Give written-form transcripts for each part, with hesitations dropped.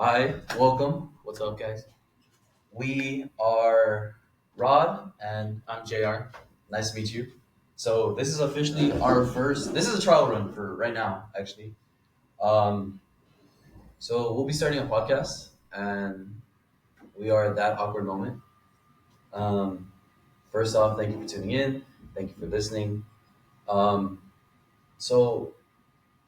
Hi, welcome. What's up, guys? We are Rod, and I'm JR. nice to meet you. So this is officially our first. This is a trial run for right now, actually. Um, so we'll be starting a podcast, and we are at that awkward moment. Um, First off, thank you for tuning in. Thank you for listening. Um, so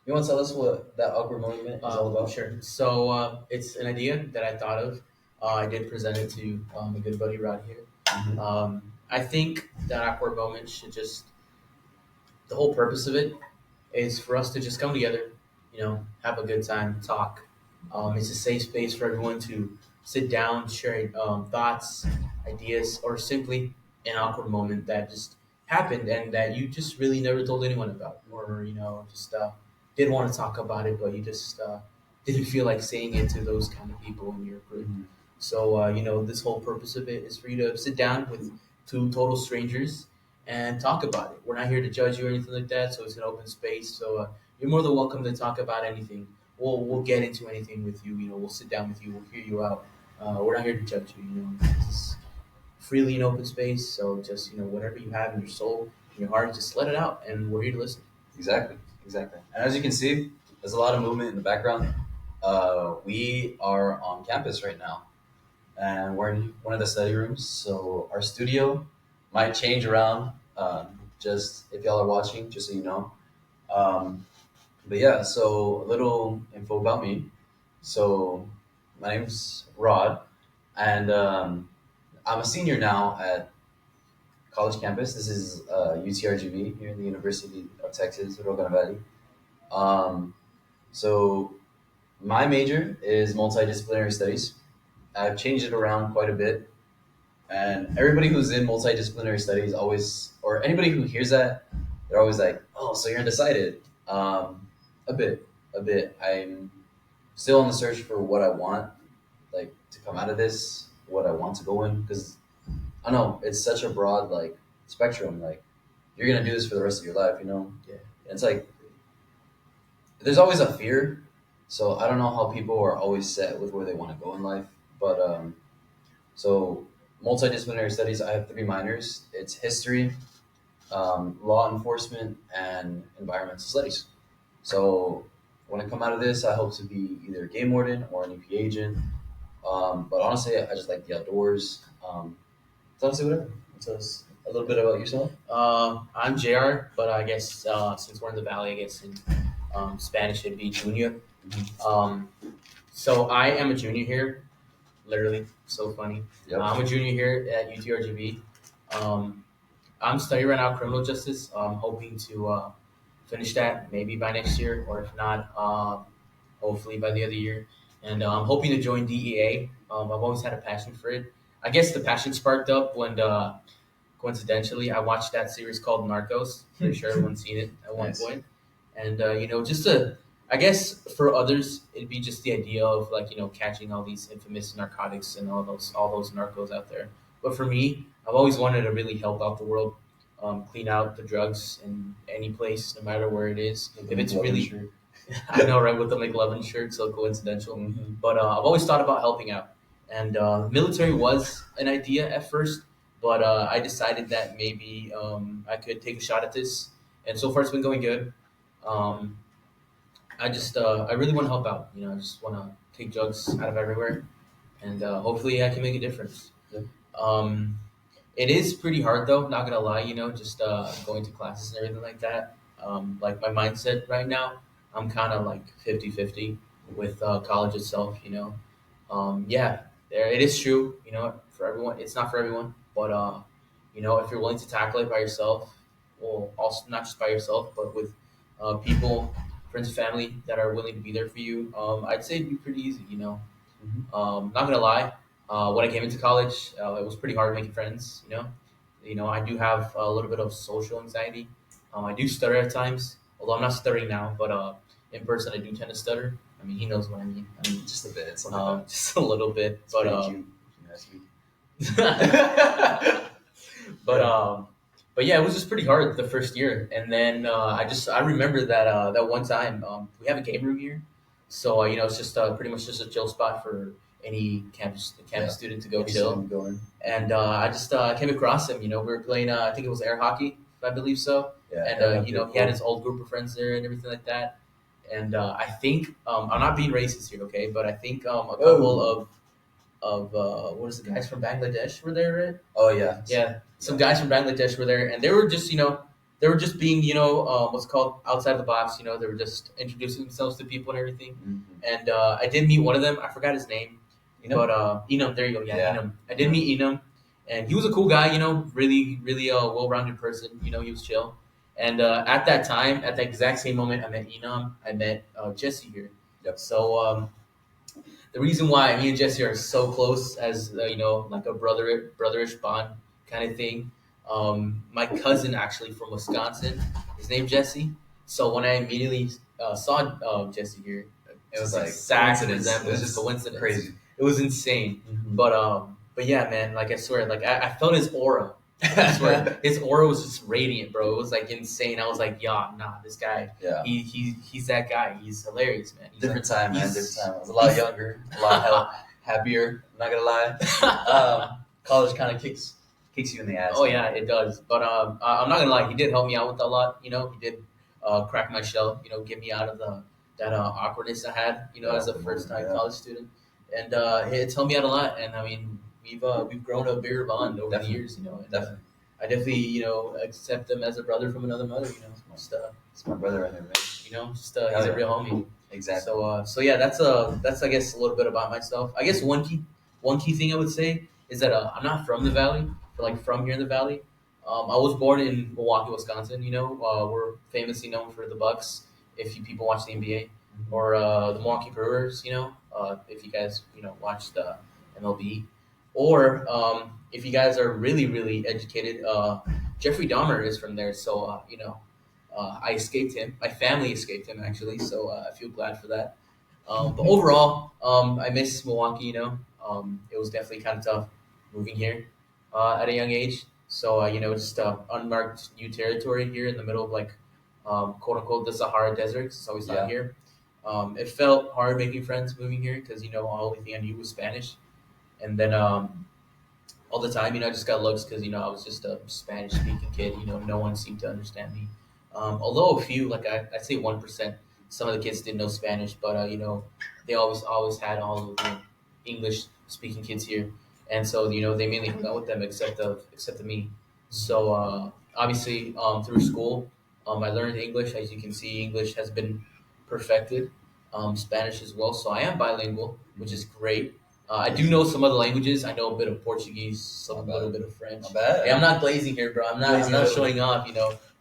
you want to tell us what that awkward moment is all about? Sure. So it's an idea that I thought of. I did present it to a good buddy Rod here. Mhm. I think that awkward moment should just the whole purpose of it is for us to just come together, have a good time, talk. It's a safe space for everyone to sit down, share thoughts, ideas, or simply an awkward moment that just happened and that you just really never told anyone about, or just did want to talk about it, but you just didn't feel like saying it to those kind of people in your group. Mhm. So this whole purpose of it is for you to sit down with two total strangers and talk about it. We're not here to judge you or anything like that, so it's an open space. So you're more than welcome to talk about anything. We'll get into anything with you. We'll sit down with you. We'll hear you out. We're not here to judge you. It's freely an open space. So just whatever you have in your soul, in your heart, just let it out, and we're here to listen. Exactly, exactly. And as you can see, there's a lot of movement in the background. We are on campus right now, and we're in one of the study rooms. So our studio might change around. Just if y'all are watching, just so you know. Um, but yeah, so a little info about me. So my name's Rod, and I'm a senior now at college campus. This is UTRGV here in the University of Texas, Rio Grande Valley. Um, so my major is multidisciplinary studies. I've changed it around quite a bit. And everybody who's in multidisciplinary studies always, or anybody who hears that, they're always like, "Oh, so you're undecided." A bit, a bit. I'm still on the search for what I want, like to come out of this, what I want to go in, because I don't know it's such a broad like spectrum. Like you're gonna do this for the rest of your life, you know. Yeah. And it's like there's always a fear, so I don't know how people are always set with where they want to go in life, but so multidisciplinary studies. I have three minors. It's history, law enforcement, and environmental studies. So when I come out of this, I hope to be either a game warden or an EP agent. But honestly, I just like the outdoors. So honestly, whatever. Tell us a little bit about yourself. I'm JR, but I guess since we're in the valley, I guess in Spanish it'd be Junior. Um, so I am a junior here, literally. So funny. Yep. I'm a junior here at UTRGV. Um, I'm studying right now criminal justice. I'm hoping to finish that maybe by next year, or if not, hopefully by the other year. And I'm hoping to join DEA. I've always had a passion for it. I guess the passion sparked up when, coincidentally, I watched that series called Narcos. Pretty sure everyone's seen it at one Nice. point. And just to, I guess for others, it'd be just the idea of like catching all these infamous narcotics and all those narcos out there. But for me, I've always wanted to really help out the world, clean out the drugs in any place, no matter where it is. If it's really, I know, right, with the McLovin shirt, so coincidental. Mm-hmm. But I've always thought about helping out, and military was an idea at first, but I decided that maybe I could take a shot at this, and so far it's been going good. Um, I really want to help out. I just want to take drugs out of everywhere, and hopefully I can make a difference. Yeah. Um, it is pretty hard though, not gonna lie. Just going to classes and everything like that. Like my mindset right now, I'm kind of like 50-50 with college itself. Yeah, there it is true. For everyone, it's not for everyone, but if you're willing to tackle it by yourself, well, also not just by yourself, but with people, friends, and family that are willing to be there for you, I'd say it'd be pretty easy. Mm-hmm. Not gonna lie, when I came into college, it was pretty hard making friends. I do have a little bit of social anxiety. I do stutter at times, although I'm not stuttering now. But in person, I do tend to stutter. I mean, he knows what I mean. Just a bit. Something like that. Just a little bit. It's But pretty cute. If you ask me. but yeah, it was just pretty hard the first year, and then I remember that that one time we have a game room here, So it's just pretty much just a chill spot for any Yeah. campus student to go Any chill. student going. And I just came across him. We were playing. I think it was air hockey, if I believe so. Yeah. And Air hockey, he had his old group of friends there and everything like that. And I think I'm not being racist here, okay? But I think a couple of what is the guys from Bangladesh were there, right? Oh yeah. Yeah, some guys from Bangladesh were there, and they were just they were just being what's called outside the box. They were just introducing themselves to people and everything. Mhm. And I did meet one of them. I forgot his name, but Enum. There you go. Yeah, Yeah. Enum. I did meet Enum, and he was a cool guy. Really, really well-rounded person. He was chill. And at that time, at that exact same moment, I met Enum. I met Jesse here. Yep. So the reason why me and Jesse are so close, as like a brotherish bond kind of thing. My cousin actually from Wisconsin, his name Jesse. So when I immediately saw Jesse here, It was like exact coincidence. It was resemblance, just coincidence. crazy. It was insane. Mhm. But yeah, man, like I swear, like I felt his aura. I swear, his aura was just radiant, bro. It was like insane. I was like, yeah, nah, this guy, Yeah. he's that guy. He's hilarious, man. He's Different time, man. he's- Different time. I was a lot younger, a lot happier. I'm not gonna lie. College kind of kicks you in the ass. Oh yeah, it does. But I'm not gonna lie, he did help me out with a lot. He did crack my shell. Get me out of that awkwardness I had. As a first time Yeah. college student, and it's helped me out a lot. And I mean, we've grown a bigger bond over Definitely. the years. And, Definitely. I definitely accept him as a brother from another mother. Just It's my brother right there, man. he's Hell a yeah. real homie. Exactly. So yeah, that's I guess a little bit about myself. I guess one key thing I would say is that I'm not from the valley, from here in the valley. I was born in Milwaukee, Wisconsin. We're famously known for the Bucks. If you people watch the NBA, or the Milwaukee Brewers. If you guys watch the MLB, or if you guys are really really educated, Jeffrey Dahmer is from there. So I escaped him. My family escaped him actually, so I feel glad for that. But overall, I miss Milwaukee. It was definitely kind of tough moving here at a young age. So just unmarked new territory here in the middle of quote unquote the Sahara Desert. It's always Yeah. not here. It felt hard making friends moving here because all the thing I knew was Spanish, and then all the time I just got looks because I was just a Spanish speaking kid. No one seemed to understand me. Although a few, like I'd say 1%, some of the kids didn't know Spanish, but they always had all of the English speaking kids here, and so they mainly hung out with them except of me. So obviously through school, I learned English. As you can see, English has been perfected. Spanish as well, so I am bilingual, which is great. I do know some other languages. I know a bit of Portuguese, some Not little bad. bit of French. Not bad. Hey, I'm not glazing here, bro. I'm not Glazing. showing off,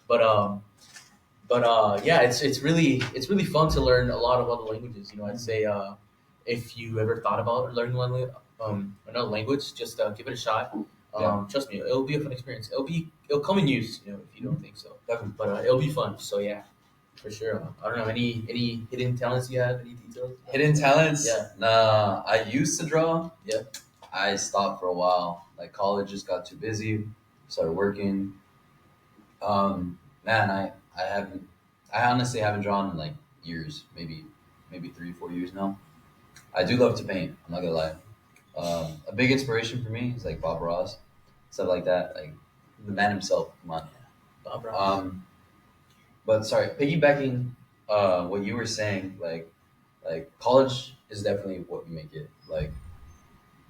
But yeah, it's really fun to learn a lot of other languages. I'd say if you ever thought about learning another language, just give it a shot. Yeah. Trust me, it'll be a fun experience. It'll come in use, if you don't think so. Definitely. But it'll be fun. So yeah, for sure. I don't know any hidden talents you have, any details? Hidden talents? Yeah. Nah, I used to draw. Yeah. I stopped for a while. Like college just got too busy. Started working. Man, I honestly haven't drawn in like years, maybe 3-4 years now. I do love to paint. I'm not gonna lie. A big inspiration for me is like Bob Ross, stuff like that. Like the man himself. Come on. Bob Ross. But sorry, piggybacking what you were saying, like college is definitely what you make it. Like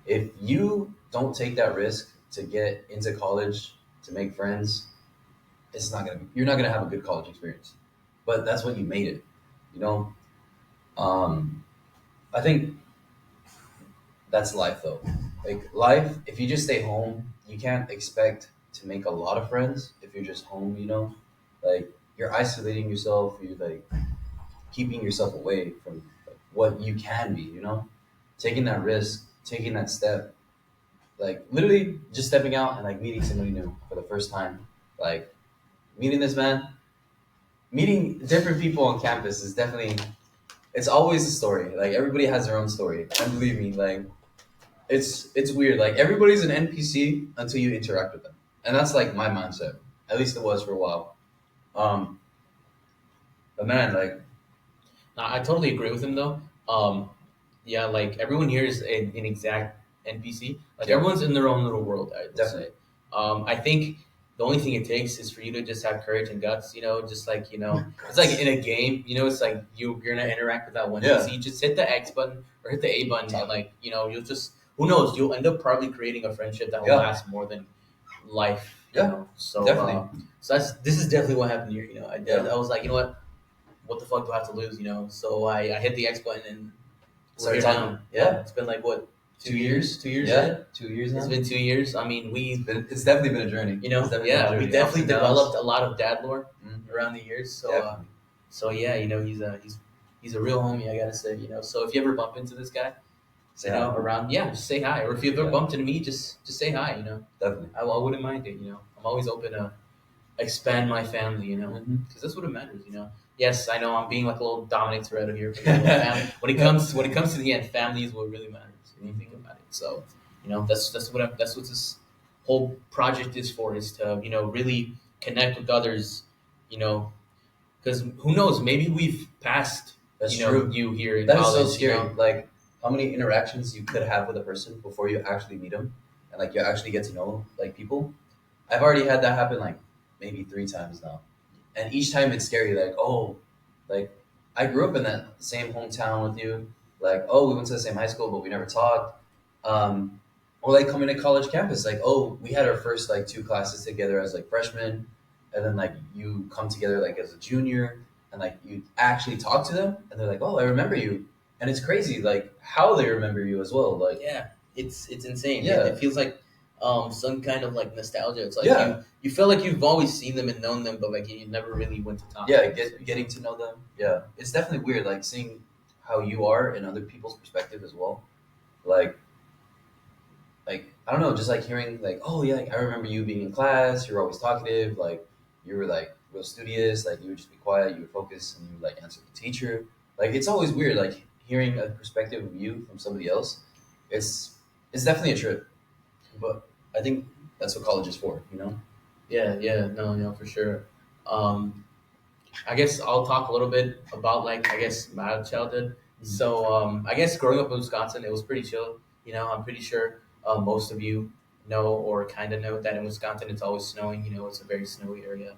if you don't take that risk to get into college to make friends, you're not gonna have a good college experience. But that's what you made it, you know. I think that's life though. Like life, if you just stay home, you can't expect to make a lot of friends if you're just home, you know. Like you're isolating yourself, you're like keeping yourself away from like, what you can be, you know. Taking that risk, taking that step, like literally just stepping out and like meeting somebody new for the first time, like meeting this man, meeting different people on campus is definitely, it's always a story. Like everybody has their own story, and believe me, like it's weird. Like everybody's an NPC until you interact with them, and that's like my mindset. At least it was for a while. But man, like No, I totally agree with him though. Um, yeah, like everyone here is an exact NPC. Like Yeah, everyone's in their own little world, I would say. definitely. I think the only thing it takes is for you to just have courage and guts. Just like it's like in a game. It's like you're gonna interact with that one Yeah, PC. Just hit the X button or hit the A button, and top. like you'll just who knows, you'll end up probably creating a friendship that will Yeah, last more than life. yeah, So definitely. so this is definitely what happened here. Yeah, I was like, what the fuck do I have to lose? So I hit the X button and we're started here talking. now. Yeah, It's been like what, 2 years. 2 years? Yeah, 2 years It's now. been 2 years. I mean, It's definitely been a journey. It's definitely been a we journey. Ups definitely and downs. developed a lot of dad lore Mhm. around the years. Definitely. So yeah, he's a real homie. I gotta say, So if you ever bump into this guy, Say hi. around, yeah, just say hi. Or if you ever Yeah. bumped into me, just say hi. Definitely. I wouldn't mind it. I'm always open to expand my family. Mhm. Because that's what it matters. Yes, I know I'm being like a little Dominic Toretto here. But, family, when it comes to the end, family is what really matters when you think about it. So, that's what this whole project is for, is to really connect with others. You know, because who knows, maybe we've passed That's true. you here in That is college. so scary. Like how many interactions you could have with a person before you actually meet them, and like you actually get to know like people. I've already had that happen like maybe 3 times now, and each time it's scary. Like like I grew up in that same hometown with you. Like we went to the same high school, but we never talked. Or like coming to college campus. Like we had our first like 2 classes together as like freshmen, and then like you come together like as a junior, and like you actually talk to them, and they're like, I remember you, and it's crazy like how they remember you as well. Like Yeah, it's insane. Yeah. It feels like some kind of like nostalgia. It's like Yeah. you feel like you've always seen them and known them, but like you never really went to talk. yeah, to them. getting to know them. Yeah, it's definitely weird like seeing how you are in other people's perspective as well. Like I don't know, just like hearing like, yeah, like I remember you being in class, you were always talkative, like you were like real studious, like you would just be quiet, you would focus, and you would like answer the teacher. Like it's always weird, like hearing a perspective of you from somebody else. It's definitely a trip, but I think that's what college is for. Yeah, no, for sure. Um, I guess I'll talk a little bit about like I guess my childhood. So I guess growing up in Wisconsin, it was pretty chill. I'm pretty sure most of you know or kind of know that in Wisconsin it's always snowing. It's a very snowy area.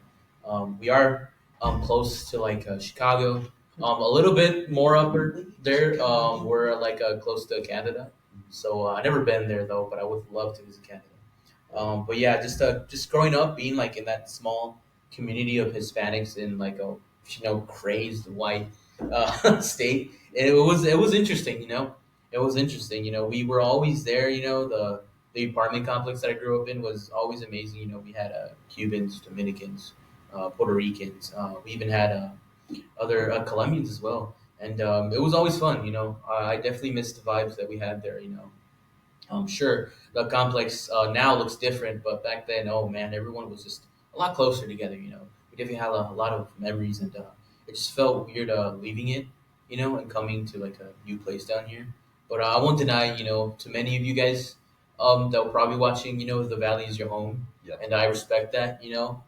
We are close to like Chicago, a little bit more upward there. We're like close to Canada. So I never been there though, but I would love to visit Canada. But yeah, just growing up, being like in that small community of Hispanics in like a crazed white state, it was interesting. It was interesting. We were always there. The apartment complex that I grew up in was always amazing. We had Cubans, Dominicans, Puerto Ricans. We even had other Colombians as well, and it was always fun. I definitely missed the vibes that we had there. Sure, the complex now looks different, but back then, oh man, everyone was just a lot closer together. We definitely had a lot of memories, and it just felt weird leaving it, and coming to like a new place down here. But I won't deny, to many of you guys that were probably watching, the Valley is your home, Yeah. and I respect that.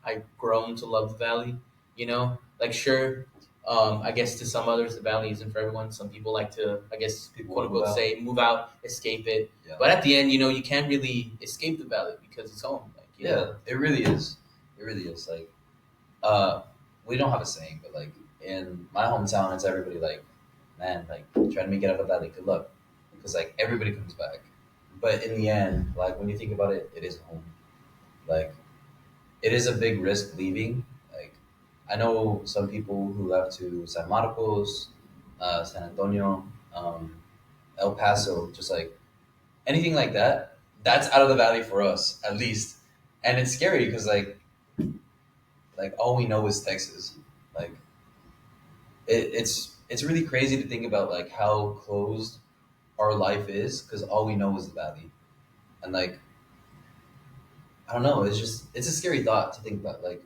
I've grown to love the Valley. Like sure, I guess to some others, the valley isn't for everyone. Some people like to, I guess, People quote move unquote, out. say move out, escape it. Yeah. But at the end, you can't really escape the valley because it's home. Like, Yeah, it really is. It really is. Like, we don't have a saying, but like in my hometown, it's everybody like, man, like trying to make it out of that, like, good luck, because like everybody comes back. But in the end, like when you think about it, it is home. Like, it is a big risk leaving. Like, I know some people who left to San Marcos, San Antonio, El Paso, just like anything like that. That's out of the valley for us, at least, and it's scary because like all we know is Texas. Like it's really crazy to think about like how closed our life is because all we know is the valley, and like I don't know. It's a scary thought to think about. Like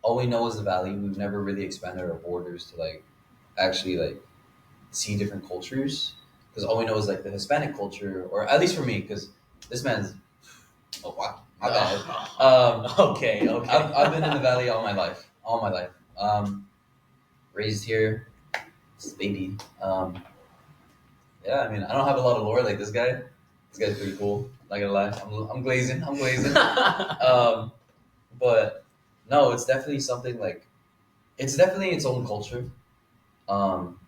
all we know is the valley. We've never really expanded our borders to like actually like see different cultures because all we know is like the Hispanic culture, or at least for me, because this man's wow, my bad. Okay. I've been in the valley all my life. Raised here, this baby. Yeah, I mean, I don't have a lot of lore like this guy. This guy's pretty cool. Not gonna lie, I'm glazing. I'm glazing. Um, but no, it's definitely something like it's definitely its own culture. Um,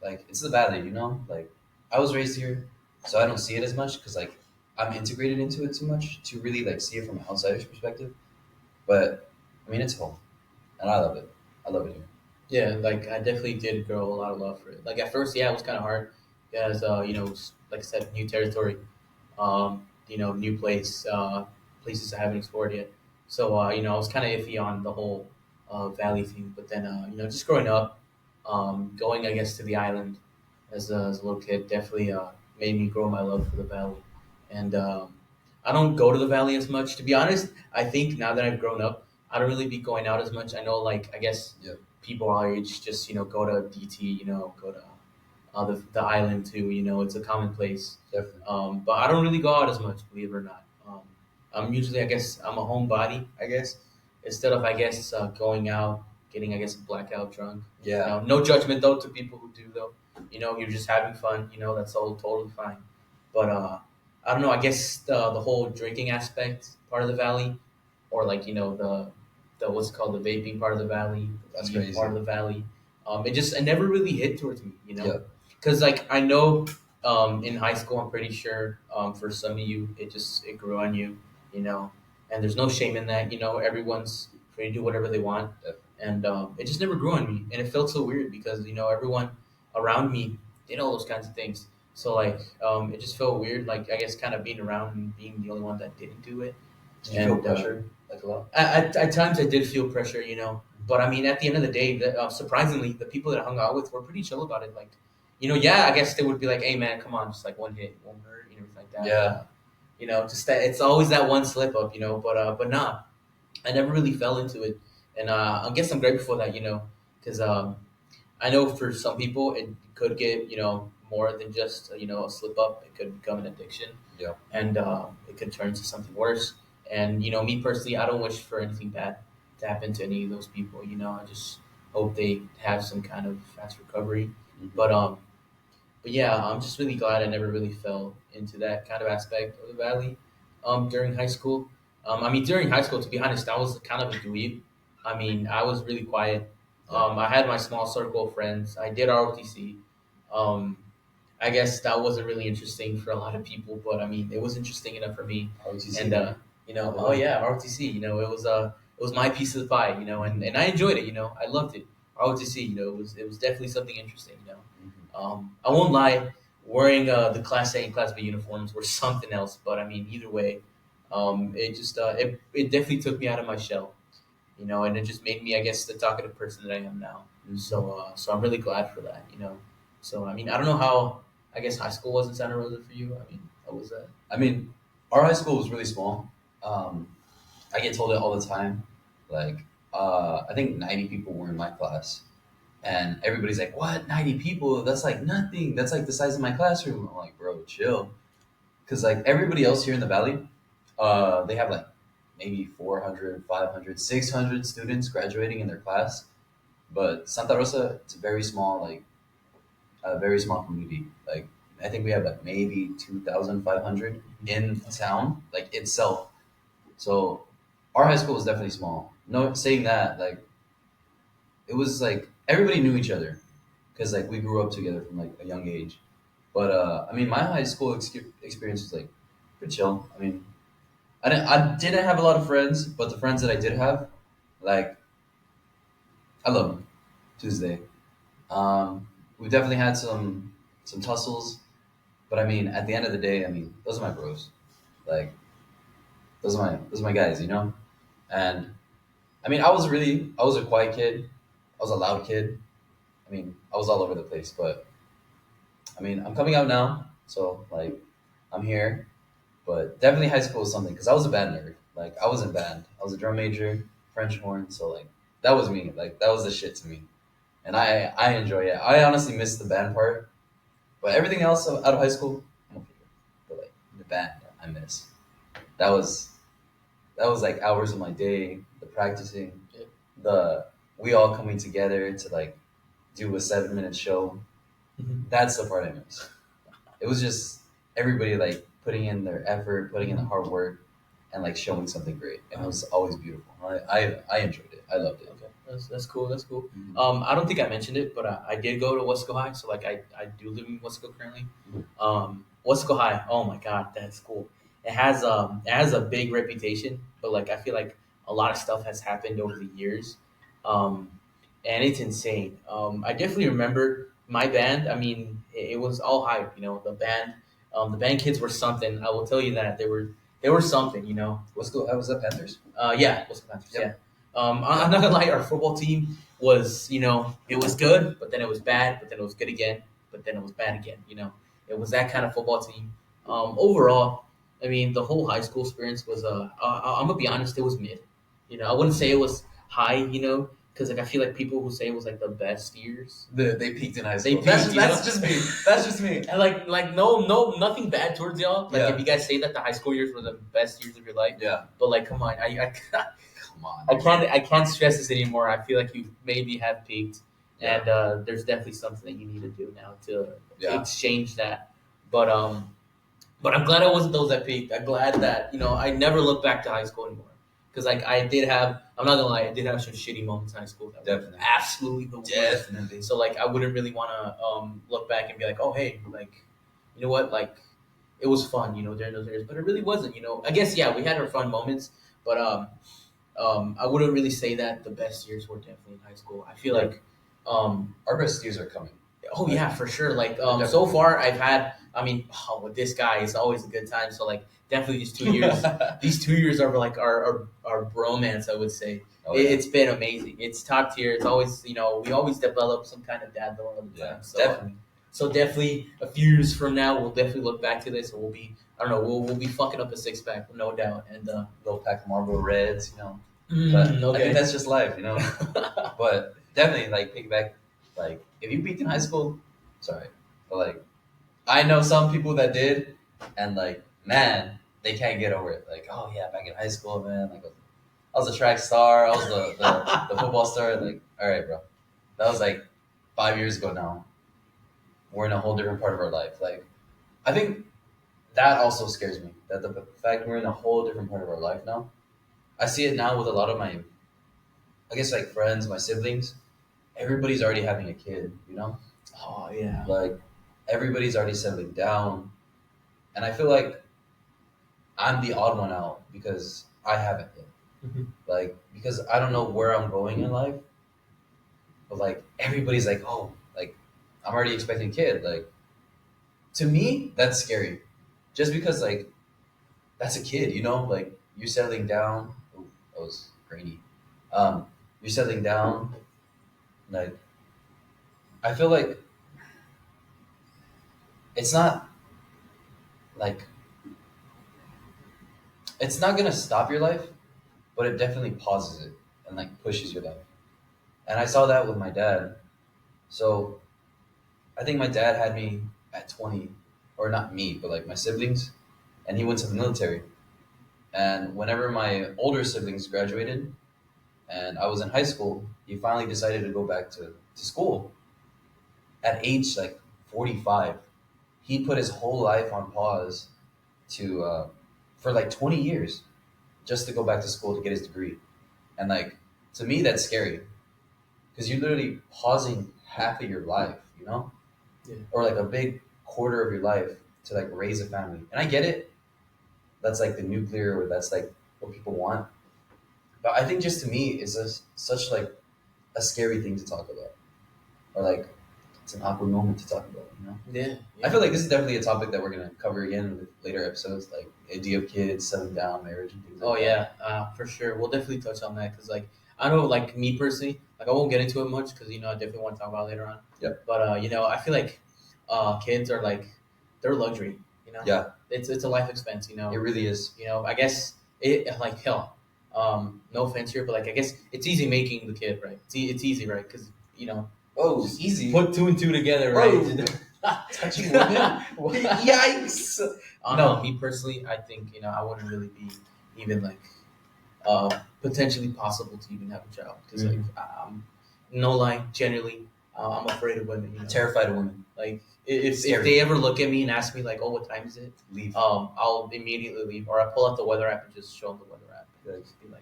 like it's the valley, you know. Like I was raised here, so I don't see it as much because like I'm integrated into it too much to really like see it from an outsider's perspective. But I mean, it's home, and I love it. I love it here. Yeah, like I definitely did grow a lot of love for it. Like at first, yeah, it was kind of hard because like I said, new territory, new place, places I haven't explored yet. So I was kind of iffy on the whole valley thing. But then just growing up, going I guess to the island as a little kid definitely made me grow my love for the valley. And I don't go to the valley as much, to be honest. I think now that I've grown up, I don't really be going out as much. I know, like I guess Yeah, people our age just go to DT, go to the island too. It's a common place. definitely. But I don't really go out as much, believe it or not. I'm usually, I guess, I'm a homebody. I guess instead of, I guess, going out, getting, I guess, blackout drunk. Yeah, No judgment though to people who do though. You're just having fun. That's all totally fine. But I don't know. I guess the whole drinking aspect part of the valley, or like the what's called the vaping part of the valley, that's the weed part crazy. of the valley. It never really hit towards me. Yeah, Because like I know in high school, I'm pretty sure for some of you, it grew on you, you know, and there's no shame in that. Everyone's free to do whatever they want, definitely. and it just never grew on me, and it felt so weird because everyone around me did all those kinds of things. So like it just felt weird, like I guess kind of being around and being the only one that didn't do it. Did you feel And pressure like a lot? at times I did feel pressure, but I mean, at the end of the day, surprisingly, the people that I hung out with were pretty chill about it. Like, yeah, I guess they would be like, "Hey, man, come on, just like one hit, one hurt, everything like that." Yeah, Just that it's always that one slip up, but nah, I never really fell into it, and I guess I'm grateful for that, because I know for some people it could get more than just a slip up. It could become an addiction, yeah, and it could turn into something worse. And me personally, I don't wish for anything bad to happen to any of those people. I just hope they have some kind of fast recovery. hmm But yeah, I'm just really glad I never really fell into that kind of aspect of the valley during high school. I mean, during high school, to be honest, I was kind of a dweeb. I mean, I was really quiet. yeah. I had my small circle of friends. I did ROTC. Um, I guess that wasn't really interesting for a lot of people, but I mean, it was interesting enough for me. ROTC. And oh yeah, ROTC. It was my piece of the pie. And I enjoyed it. I loved it. ROTC. It was definitely something interesting. I won't lie, wearing the Class A and Class B uniforms were something else. But I mean, either way, it definitely took me out of my shell. And it just made me, I guess, the talkative person that I am now. Mhm. So I'm really glad for that. So I mean, I don't know how I guess high school was in Santa Rosa for you. I mean, how was that? I mean, our high school was really small. I get told it all the time. Like, I think 90 people were in my class, and everybody's like, "What? 90 people? That's like nothing. That's like the size of my classroom." I'm like, "Bro, chill." Because like everybody else here in the valley, they have like maybe 400, 500, 600 students graduating in their class. But Santa Rosa, it's a very small, like a very small community. Like I think we have like maybe 2,500 in town, like itself. So our high school was definitely small. No, saying that, like it was like everybody knew each other because like we grew up together from like a young age. But I mean, my high school experience was like pretty chill. I mean, I didn't have a lot of friends, but the friends that I did have, like I love them to this day. We definitely had some tussles, but I mean, at the end of the day, I mean, those are my bros. Like those are my guys, you know. And I mean, I was a quiet kid. I was a loud kid. I mean, I was all over the place, but I mean, I'm coming out now, so like, I'm here. But definitely high school was something because I was a band nerd. Like, I was in band. I was a drum major, French horn. So like, that was me. Like, that was the shit to me, and I enjoy it. I honestly miss the band part, but everything else out of high school, I'm okay with. But like the band, I miss. That was that was like hours of my day, the practicing, Yeah. the we all coming together to like do a 7 minute show. Mhm. That's the part I miss. it was just everybody like putting in their effort, putting in the hard work, and like showing something great, and it was always beautiful. I enjoyed it. I loved it. Okay, that's cool. That's cool. Mhm. I don't think I mentioned it, but I did go to Wesco High, so like I do live in Wesco currently. Wesco High, oh my god, that's cool. It has a big reputation, but like I feel like a lot of stuff has happened over the years, um, and it's insane. I definitely remember my band. I mean, it was all hype. You know, the band kids were something. I will tell you that they were something. You know, What's cool? Was that Panthers? yeah, Wesco Panthers. Yep. Yeah. I'm not gonna lie, our football team was, you know, it was good, but then it was bad, but then it was good again, but then it was bad again. You know, it was that kind of football team. Overall, I mean, the whole high school experience was, I'm gonna be honest, it was mid. You know, I wouldn't say it was high. You know, because like I feel like people who say it was like the best years. They peaked in high They school. peaked, you know? That's just me. That's just me. And like no nothing bad towards y'all. Like Yeah. if you guys say that the high school years were the best years of your life, Yeah. but like come on, Come on. I can't stress this anymore. I feel like you maybe have peaked, and there's definitely something that you need to do now to Yeah. exchange that. But I'm glad I wasn't those that peaked. I'm glad that I never look back to high school anymore because like I did have. I'm not gonna lie, I did have some shitty moments in high school that were Definitely. absolutely the worst. Definitely. So like I wouldn't really want to look back and be like, oh hey, like you know what, like it was fun, during those years, but it really wasn't. I guess yeah, we had our fun moments, but I wouldn't really say that the best years were definitely in high school. I feel like, Our best years are coming. oh yeah, for sure. Like so Definitely. far I've had. I mean, with this guy, it's always a good time. So like definitely these 2 years, these 2 years are like our bromance. I would say Oh, yeah. it's been amazing. It's top tier. It's always we always develop some kind of dad lore all the Yeah, time. So definitely. so definitely a few years from now, we'll definitely look back to this and we'll be. I don't know. We'll be fucking up a 6-pack, no doubt. And Little pack of Marlboro Reds, But I okay. think that's just life, But definitely, like, piggyback, like, if you peaked in high school, sorry. But, like, I know some people that did, and, like, man, they can't get over it. Like, oh, yeah, back in high school, man. Like, I was a track star. I was the football star. Like, all right, bro. That was, like, 5 years ago now. We're in a whole different part of our life. Like, I think that also scares me. That the fact we're in a whole different part of our life now. I see it now with a lot of my, I guess, like, friends, my siblings. Everybody's already having a kid. Oh yeah. Like, everybody's already settling down. And I feel like I'm the odd one out because I haven't yet. Mhm. Like, because I don't know where I'm going in life. But, like, everybody's like, oh, like, I'm already expecting a kid. Like, to me, that's scary. Just because, like, that's a kid. Like, you're settling down. Ooh, that was grainy. You're settling down. Like, I feel like it's not, like, it's not gonna stop your life, but it definitely pauses it and, like, pushes your life. And I saw that with my dad. So I think my dad had me at 20, or not me, but like my siblings, and he went to the military. And whenever my older siblings graduated and I was in high school, he finally decided to go back to school at age like 45. He put his whole life on pause for like 20 years just to go back to school to get his degree. And, like, to me, that's scary because you're literally pausing half of your life. Yeah. Or like a big quarter of your life to, like, raise a family. And I get it. That's like the nuclear, or that's like what people want. But I think just to me, it's such like a scary thing to talk about, or like it's an awkward moment to talk about. Yeah. I feel like this is definitely a topic that we're gonna cover again with later episodes, like idea of kids, settling down, marriage, and things like Oh that. yeah, for sure. We'll definitely touch on that because, like, I know, like me personally, like I won't get into it much because I definitely want to talk about it later on. Yep. But I feel like kids are like they're a luxury. Yeah. It's a life expense. It really is. I guess it like hell. No offense here, but like I guess it's easy making the kid, right? It's easy, right? Because Oh, easy. put 2 and 2 together, Bro. right? Touching women? Yikes! No. Me personally, I think I wouldn't really be even like potentially possible to even have a child because like no lie, generally I'm afraid of women. Terrified of women. Like If Scary. they ever look at me and ask me like, "Oh, what time is it?" Leave. I'll immediately leave, or I pull out the weather app and just show them the weather app and just be like,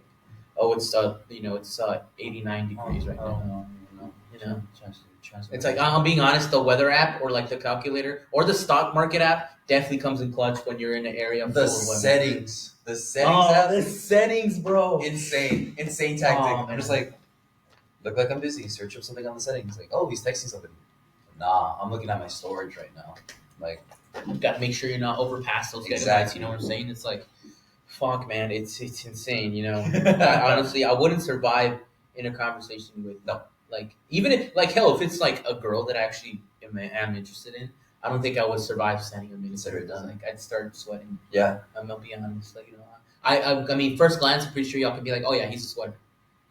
"Oh, it's 89 degrees right now." You know, it's like I'm being honest. The weather app or like the calculator or the stock market app definitely comes in clutch when you're in an area full the of weather. settings Oh, app, the settings, bro. insane tactic. Oh, I'm just man. like, look like I'm busy. Search up something on the settings. Like, oh, he's texting something. Nah, I'm looking at my storage right now. Like, You got to make sure you're not overpast those Exactly. deadlines. You know what I'm saying? It's like, fuck, man, it's insane. You know, honestly, I wouldn't survive in a conversation with No. like even if like hell if it's like a girl that I actually am interested in. I don't think I would survive standing a minute Consider it there. done. Like I'd start sweating. yeah, I'll be honest. Like I mean, first glance, I'm pretty sure y'all could be like, oh yeah, he's a sweater.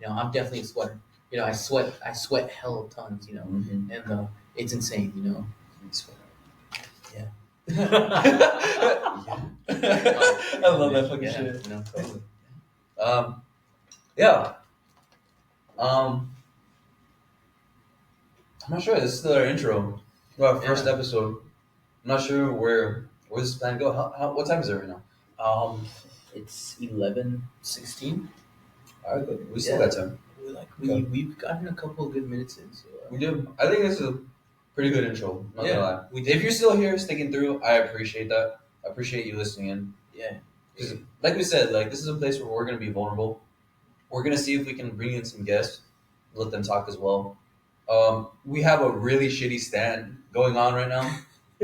You know, I'm definitely a sweater. You know, I sweat hell of tons. You know, and it's insane. You know. Yeah. I love that fucking shit. You know, totally. Yeah. I'm not sure. This is still our intro. Our first Yeah. episode. I'm not sure where this is plan go. What time is it right now? It's 11:16. All right, good. We still Yeah. got time. We've gotten a couple of good minutes in. So, We do. I think this is a pretty good intro. Not Yeah, gonna lie. we did. If you're still here, sticking through, I appreciate that. I appreciate you listening in. Yeah. Because, like we said, like this is a place where we're gonna be vulnerable. We're gonna see if we can bring in some guests, let them talk as well. We have a really shitty stand going on right now,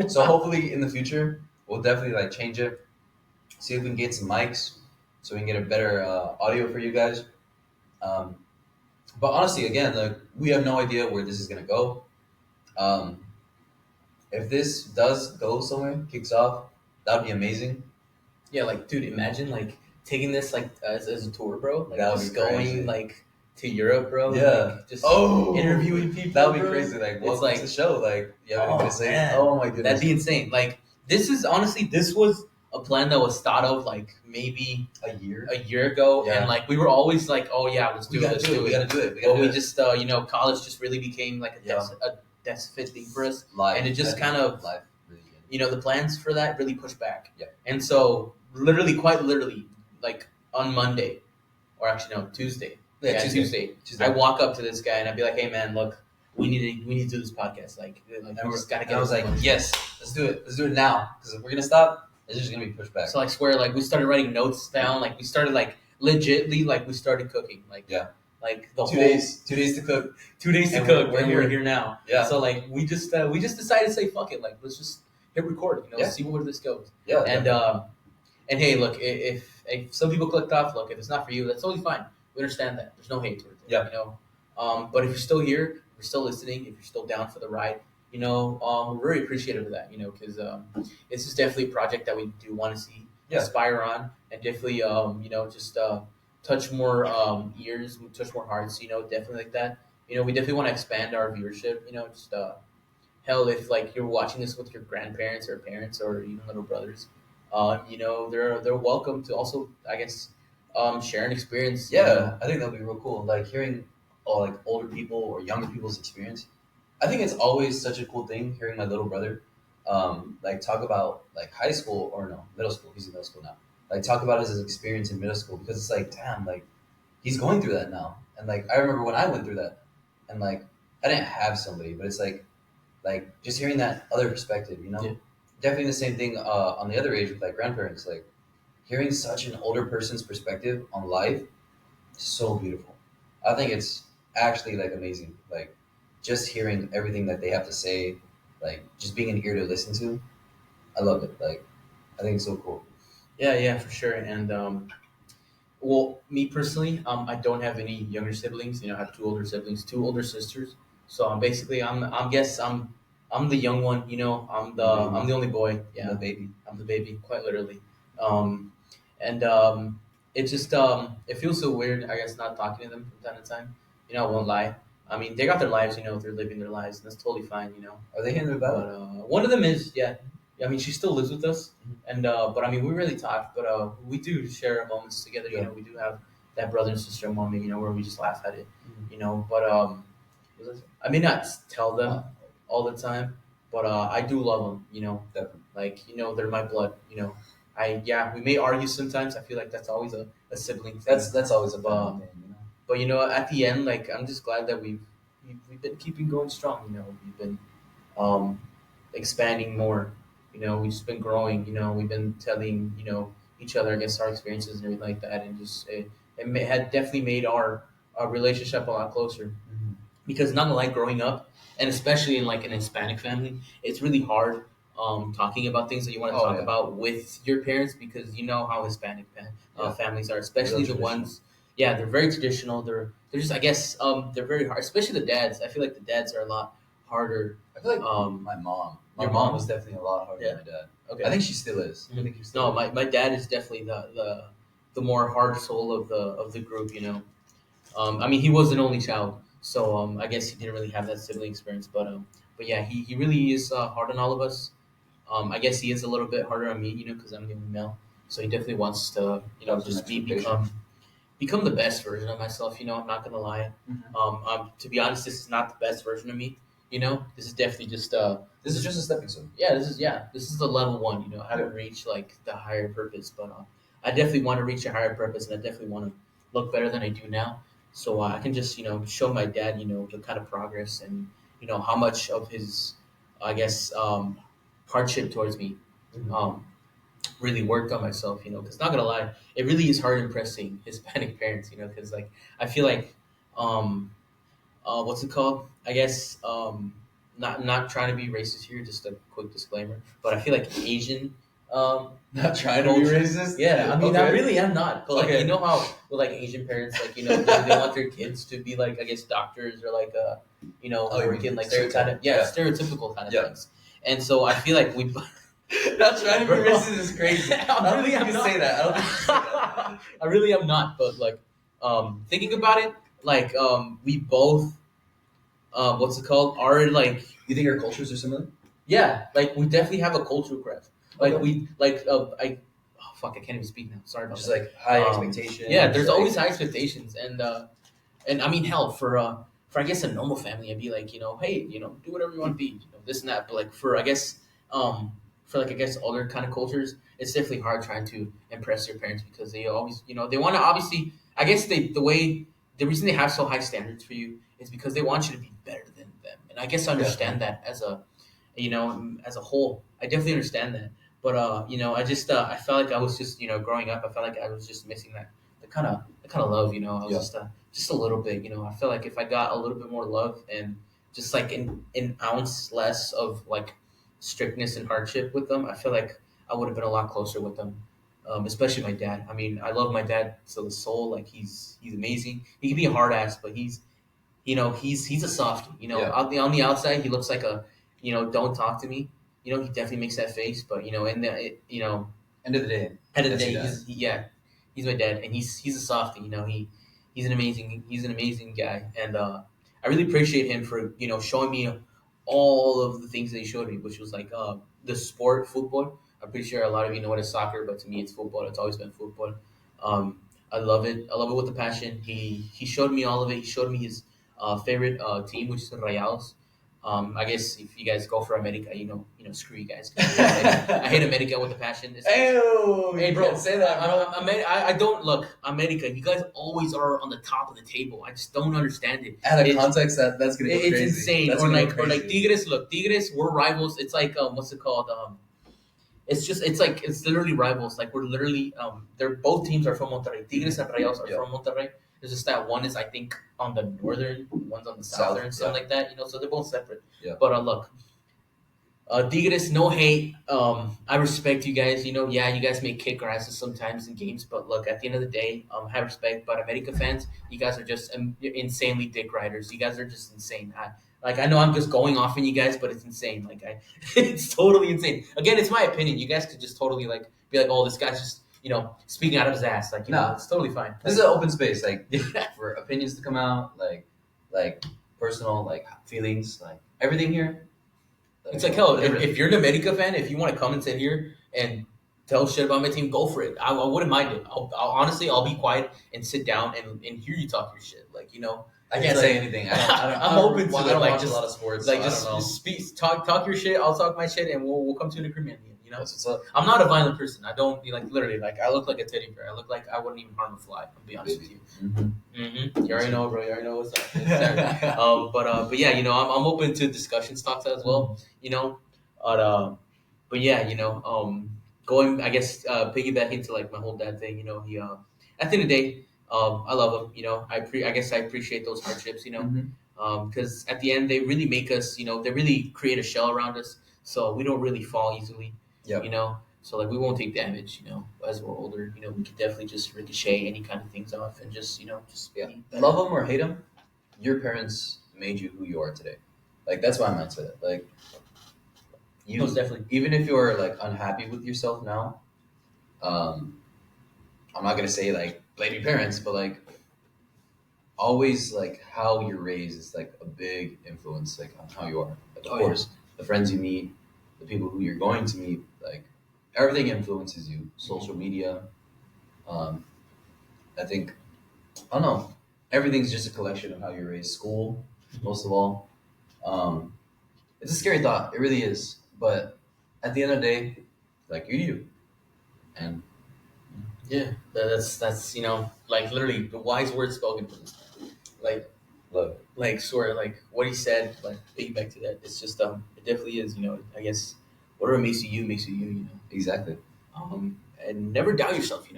so hopefully in the future we'll definitely like change it. See if we can get some mics, so we can get a better audio for you guys. Um, but honestly, again, like we have no idea where this is gonna go. Um, if this does go somewhere, kicks off, that'd be amazing. Yeah, like, dude, imagine like taking this like as a tour, bro. Like That would just be crazy. going like to Europe, bro. Yeah. Like, just Oh, interviewing people. That would be bro. crazy. Like, It's welcome like to the show. Like, yeah, Oh, to say, man. oh my goodness, that'd be insane. Like this is honestly this was a plan that was thought of like maybe a year. a year ago, Yeah. and like we were always like, oh yeah, let's do it. Let's do We it. gotta do it. We But gotta we do it. just college just really became like Yeah. a deficit thing for us. Live. and it just I kind think of- live. Really good. You know, the plans for that really pushed back. Yeah. And so literally, quite literally, like on Monday, or actually no, Tuesday. Yeah, Tuesday. Tuesday. I walk up to this guy and I'd be like, "Hey man, look, we need to do this podcast. Like And we we're- just gotta and get." I was this like, going." yes, let's do it. Let's do it now. Because if we're gonna stop, it's just gonna be pushed back. So like, swear, like we started writing notes down. Like we started like legitly, like we started cooking. Like Yeah. like the 2 whole days. 2 days to cook. 2 days to And cook, we're and here. we're here now. Yeah. So like we just decided to say fuck it. Like let's just hit record. You know, Yeah. see where this goes. Yeah. And hey, look, if some people clicked off, look, if it's not for you, that's totally fine. We understand that. There's no hate towards it. Yeah. You know, but if you're still here, if you're still listening, if you're still down for the ride, you know, we're very appreciative of that. You know, because this is definitely a project that we do want to see Yeah. aspire on, and definitely, you know, just touch more ears, touch more hearts. You know, definitely like that. You know, we definitely want to expand our viewership. You know, just hell, if like you're watching this with your grandparents or parents or even little brothers, you know, they're welcome to also, I guess, share an experience. you Yeah, know. I think that'd be real cool. Like hearing, like older people or younger people's experience. I think it's always such a cool thing hearing my little brother, like talk about like high school or no middle school. He's in middle school now. Like talk about his experience in middle school because it's like damn, like he's going through that now. And like I remember when I went through that, and like I didn't have somebody, but it's like just hearing that other perspective. You know, Yeah. definitely the same thing on the other age with like grandparents. Like hearing such an older person's perspective on life, so beautiful. I think it's actually like amazing. Like just hearing everything that they have to say, like just being an ear to listen to. I love it. Like I think it's so cool. Yeah, for sure. And well, me personally, I don't have any younger siblings. You know, I have two older siblings, two older sisters. So I'm basically, I'm the young one. You know, I'm the only boy. Yeah, Yeah, baby. I'm the baby, quite literally. And it just it feels so weird, I guess, not talking to them from time to time. You know, I won't lie. I mean, they got their lives. You know, they're living their lives, and that's totally fine. You know, Are they hearing about but it? one of them is, yeah. I mean, she still lives with us, Mhm. and but I mean, we really talk. But we do share moments together. You Yeah. know, we do have that brother and sister moment. You know, where we just laugh at it. Mhm. You know, but I may not tell them all the time. but I do love them. Definitely. Like they're my blood. We may argue sometimes. I feel like that's always a sibling thing. That's always a But fun thing, you know. but at the end, like I'm just glad that we've been keeping going strong. We've been um, expanding more. We've just been growing. We've been telling each other, I guess, our experiences and everything like that, and just had definitely made our relationship a lot closer. Mhm. Because not gonna lie, growing up, and especially in like an Hispanic family, it's really hard talking about things that you want to Oh, talk yeah. about with your parents because you know how Hispanic Yeah. families are, especially Real the ones. Yeah, they're very traditional. They're just I guess they're very hard, especially the dads. I feel like the dads are a lot harder. I feel like Um, my mom. My your mom mom? was definitely a lot harder Yeah. than my dad. Okay. I think she still is. I Mhm. think he still No, is. my dad is definitely the more hard soul of the group. I mean, he was an only child, so I guess he didn't really have that sibling experience. But yeah, he really is hard on all of us. I guess he is a little bit harder on me, because I'm the only male. So he definitely wants to, Have some just me expectations. become the best version of myself. I'm not gonna lie. Mhm. To be honest, this is not the best version of me. This is definitely just This is just a stepping stone. this is the level one. I haven't reached like the higher purpose, but I definitely want to reach a higher purpose, and I definitely want to look better than I do now. So I can just show my dad the kind of progress and how much of his I guess hardship towards me Mhm. really worked on myself. Because not gonna lie, it really is hard impressing Hispanic parents. Because like I feel like um, what's it called? I guess not trying to be racist here. Just a quick disclaimer, but I feel like Asian. Not trying to be Culture. racist. Yeah, I mean, I Okay. really am not. But like, Okay. you know how with like Asian parents, like they want their kids to be like I guess doctors or like Oh, you working mean like stereotype. kind of Yeah. stereotypical kind of Yeah. things. And so I feel like we. Not trying to be Bro. racist is crazy. I don't really think you am can not. say that. I don't think you can say that. I really am not, but like thinking about it, like we both what's it called? Are like You think our cultures are similar? yeah, like we definitely have a cultural craft. Like Okay. we like oh fuck, I can't even speak now. Sorry about Just that. like high Um, expectations. Yeah, there's like, always high expectations, and I mean hell for I guess a normal family, I'd be like hey do whatever you want to be, this and that. But like for I guess for like I guess other kind of cultures, it's definitely hard trying to impress your parents because they always they want to obviously I guess the reason they have so high standards for you is because they want you to be better than them, and I guess I understand that as a as a whole. I definitely understand that. But I just I felt like I was just growing up. I felt like I was just missing that the kind of love. I was Yeah. just a little bit. I felt like if I got a little bit more love and just like an ounce less of like strictness and hardship with them, I feel like I would have been a lot closer with them. Especially my dad. I mean, I love my dad to the soul. Like he's amazing. He can be a hard ass, but he's a softie. Yeah. On the outside, he looks like a don't talk to me. He definitely makes that face, but in the End of the day. end of the That's day, your dad. he's my dad, and he's a softie. He's an amazing guy, and I really appreciate him for showing me all of the things that he showed me, which was like the sport football. I'm pretty sure a lot of you know what is soccer, but to me it's football. It's always been football. I love it. I love it with a passion. He showed me all of it. He showed me his favorite team, which is Rayados. I guess if you guys go for America, screw you guys. I hate America with a passion. Ew, Hey, you bro, can't say that, bro. I don't look America. You guys always are on the top of the table. I just don't understand it. Out of It's- context, that's gonna go It's crazy. insane. That's Or gonna like go crazy. Tigres. Look, Tigres. We're rivals. It's like what's it called? It's literally rivals. Like we're literally they're both teams are from Monterrey. Tigres and Rayados are Yeah. from Monterrey. It's just that one is I think on the northern, one's on the South, southern, something like that. So they're both separate. Yeah. But look, Tigres, no hate. I respect you guys. Yeah, you guys may kick our asses sometimes in games, but look, at the end of the day, I have respect. But America fans, you guys are just insanely dick riders. You guys are just insane. I know I'm just going off on you guys, but it's insane. Like it's totally insane. Again, it's my opinion. You guys could just totally like be like, oh, this guy's just speaking out of his ass. Like Nah. it's totally fine. This is an open space, like Yeah. for opinions to come out, like personal, like feelings, like everything here. It's like hell. Literally. If you're an America fan, if you want to come and sit here and tell shit about my team, go for it. I wouldn't mind it. Honestly, I'll be quiet and sit down and hear you talk your shit. Like I It's can't like- say anything. I'm open to I it, don't like, watch just- a lot of sports. like so just, I don't know. just speak, talk your shit. I'll talk my shit, and we'll come to an agreement. You know, That's what's up. I'm not a violent person. I don't like literally like I look like a teddy bear. I look like I wouldn't even harm a fly. I'll be honest with you. Mm-hmm. You already know, bro. You already know what's up. Yes, sir. But yeah, I'm open to discussion stocks as well. But yeah, going, I guess, piggybacking to like my whole dad thing. He at the end of the day, I love him. I guess I appreciate those hardships. Because at the end they really make us. They really create a shell around us, so we don't really fall easily. Yep. So like we won't take damage. As we're older, we can definitely just ricochet any kind of things off and just Yeah. be better. Love them or hate them, your parents made you who you are today. Like that's my mindset. Like you, Most definitely. even if you're like unhappy with yourself now, I'm not gonna say like blame your parents, but like always like how you're raised is like a big influence like on how you are. Like, of Oh, yeah. course, the friends you meet, the people who you're going to meet, like everything influences you. Social media, I think, I don't know. Everything's just a collection of how you're raised. School, most of all. It's a scary thought. It really is. But at the end of the day, like you're you. And Yeah, that's like literally the wise words spoken from this man. look, Like sort of like what he said, like piggyback to that. It's just it definitely is. I guess whatever makes you makes you you. exactly. And never doubt yourself.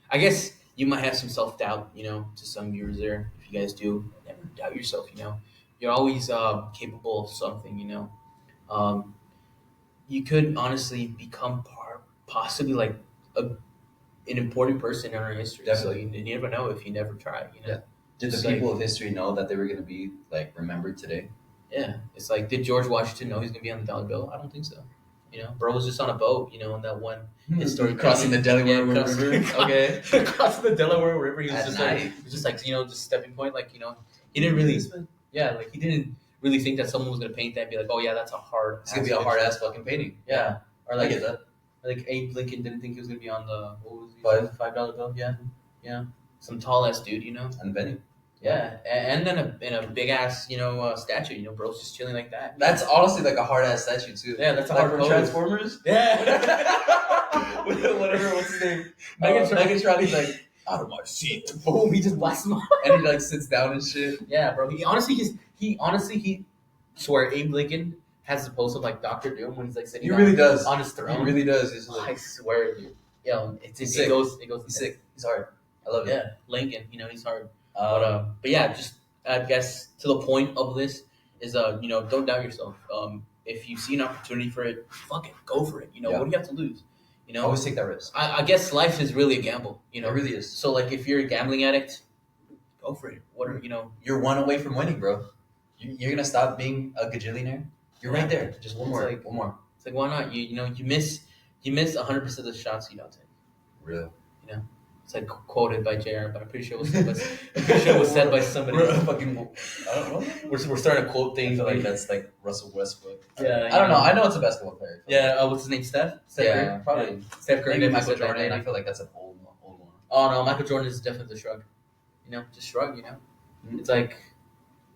I guess you might have some self doubt. To some viewers there, if you guys do, never doubt yourself. You're always capable of something. You could honestly become possibly like an important person in our history. Definitely. So you never know if you never try. Yeah. Did the It's people of history know that they were going to be like remembered today? Yeah, it's like, did George Washington know he's gonna be on the dollar bill? I don't think so. Bro was just on a boat. On that one historic Crossing the Delaware River. Okay. crossing the Delaware River. He was At just night. like, it was just like just stepping point. Like he didn't really, like he didn't really think that someone was gonna paint that and be like, oh yeah, that's a hard. It's going to be a hard ass fucking painting. Yeah, or I like get that. like Abe Lincoln didn't think he was gonna be on the what was he, $5 $5 bill. Yeah, some tall ass dude. And Benny. Yeah, and then in a big ass statue. Bro's just chilling like that. That's honestly like a hard ass statue too. Yeah, that's a like hard from pose. Transformers. Yeah. Whatever, what's his name? Megatron. He's like, out of my seat. Boom! He just blasts him off. And he like sits down and shit. Yeah, bro. He honestly swear Abe Lincoln has the pose of like Doctor Doom when he's like sitting He down really does. on his He throne. really does. He's I like, swear, dude. Yo, it sick. goes. he's sick. He's hard. I love it. Yeah, Lincoln. He's hard. Um, But yeah, just I guess to the point of this is don't doubt yourself. If you see an opportunity for it, fuck it, go for it. Yeah. What do you have to lose? always take that risk. I guess life is really a gamble. It really is. So like if you're a gambling addict, go for it. What are You're one away from winning, bro. You're gonna stop being a gajillionaire. You're right there. Just one It's more. like- one more. It's like why not? You miss 100% of the shots you don't take. Real. It's like quoted by JR, but I'm pretty sure it was said by somebody. We're fucking. I don't know. We're starting to quote I things feel like like that's like Russell Westbrook. yeah. I don't know. I know it's a basketball player. Yeah. What's his name? Steph. Yeah, Curry? probably. Yeah. Steph Curry. Maybe definitely Michael said that, Jordan. I maybe. feel like that's an old one. Oh no, Michael Jordan is definitely the shrug. Just shrug. It's like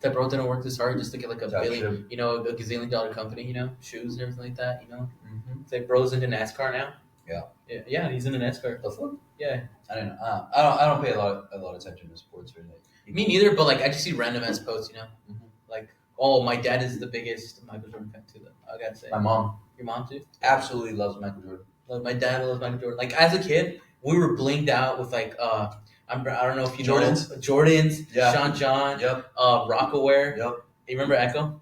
that bro didn't work this hard just to get like a Job billion, a gazillion-dollar company, shoes and everything like that. Mm-hmm. It's like bro's into NASCAR now. Yeah. Yeah, he's into NASCAR. The fuck? Yeah. I don't know. I don't pay a lot of attention to sports really. Me neither, but like I just see random ass posts, Mhm. like, oh, my dad is the biggest Michael Jordan fan too. Though I gotta say, My mom your mom too. absolutely loves Michael Jordan. Like my dad loves Michael Jordan. Like as a kid, we were blinged out with like I don't know if you Jordans? know Jordans, Yeah. Sean John, Yep. Rockaware. Yep. You remember Echo?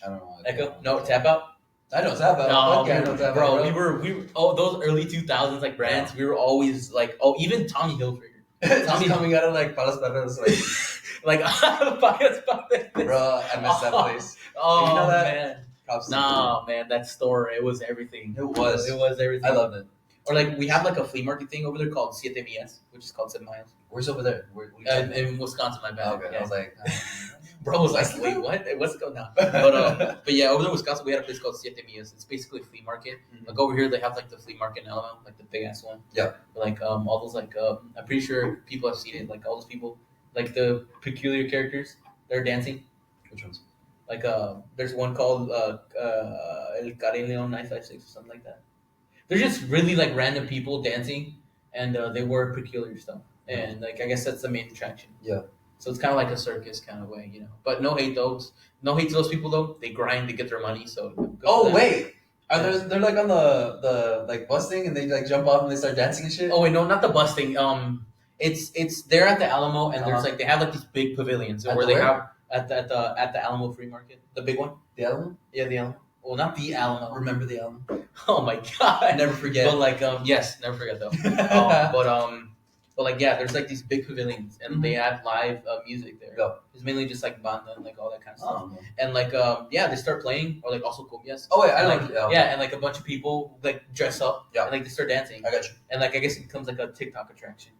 I don't know. Echo? No, Tap Out. I know Tap Out. No, Fuck yeah, I know Tap Out, bro, we were those early 2000s like brands. We were always like, even Tommy Hilfiger. Tommy coming out of like Palos Perros, like, Like bro, I miss that place. Oh You know that? man, Props to no man, that store it was everything. It was. It was everything. I loved it. Or like we have like a flea market thing over there called Siete Millas, which is called 7 miles. Where's over there? In Wisconsin, my bad. Okay, Yeah. I was like, Bro was like, wait, what? What's going on? But yeah, over there in Wisconsin, we had a place called Siete Millas. It's basically a flea market. Mhm. Like over here, they have like the flea market in Alabama, like the big ass one. Yeah. But, like all those like I'm pretty sure people have seen it. Like all those people, like the peculiar characters. They're dancing. Which ones? Like there's one called El Carillon 956 or something like that. They're just really like random people dancing, and they wear peculiar stuff. And like I guess that's the main attraction. Yeah. So it's kind of like a circus kind of way, But no hate those, no hate to those people though. They grind to get their money. So good for Oh them. wait, are they're like on the like busting and they like jump off and they start dancing and shit? Oh wait, no, not the busting. It's they're at the Alamo, and there's Uh-huh. like they have like these big pavilions At where the they where? have at the Alamo Free Market, the big one. The album? Yeah, the Alamo. Well, not the Alamo. Remember the album? Oh my god. Never forget. But like yes, never forget though. But like yeah, there's like these big pavilions, and they have live music there. Yeah. It's mainly just like banda and like all that kind of stuff. Oh, And like yeah, they start playing or like also cumbias. oh wait, I And like like it. yeah, and like a bunch of people like dress up. Yeah. And like they start dancing. I got you. And like I guess it becomes like a TikTok attraction,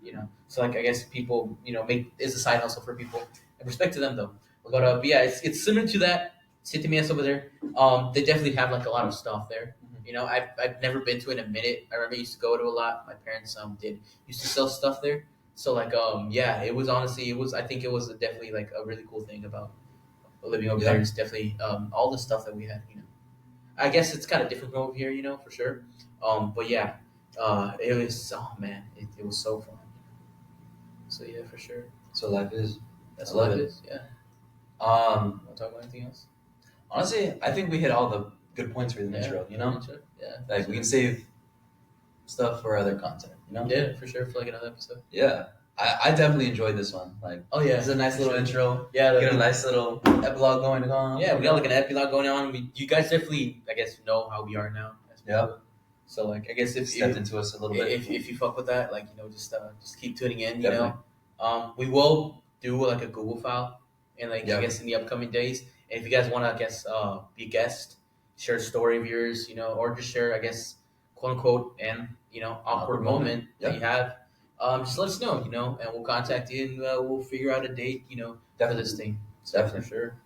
So like I guess people, make it's a side hustle for people. And respect to them though. But yeah, it's similar to that. Siete Mías over there. They definitely have like a lot of stuff there. I've never been to it in a minute. I remember I used to go to a lot. My parents used to sell stuff there. So like yeah, it was honestly I think it was definitely like a really cool thing about living over Yeah. there. It's definitely all the stuff that we had. I guess it's kind of different from over here, for sure. But yeah, it was man, it was so fun. So yeah, for sure. So life is. That's I love what it it. is. Yeah. Um, Want to talk about anything else? honestly, I think we hit all the good points for the Yeah. intro. Yeah. Like we can save stuff for other content. Yeah, for sure. For like another episode. Yeah. I definitely enjoyed this one. Like Oh yeah. it's a nice little intro. Yeah. Get a nice little epilogue going on. Yeah, we got like an epilogue going on. You guys definitely, I guess, know how we are now. As Yeah. people. So like, I guess if Stepped into us a little bit. if you fuck with that, like just keep tuning in. Definitely. We will do like a Google file, and like Yeah. I guess in the upcoming days. And if you guys want to, I guess, be a guest, share a story of yours, or just share, I guess, quote unquote, and awkward moment that you have. Just let us know, and we'll contact you and we'll figure out a date, for this thing. So Definitely. for sure.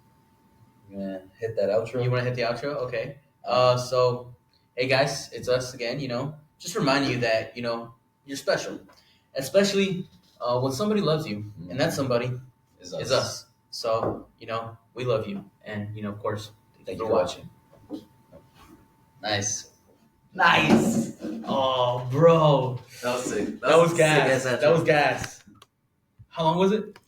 We're gonna hit that outro. You want to hit the outro? Okay. So, hey guys, it's us again. Just remind you that you're special, especially when somebody loves you, and that somebody is is us. So we love you, and of course, Thank for you for watching. Nice. Nice. Oh, bro, That was sick. that was sick gas. ass That was gas. How long was it?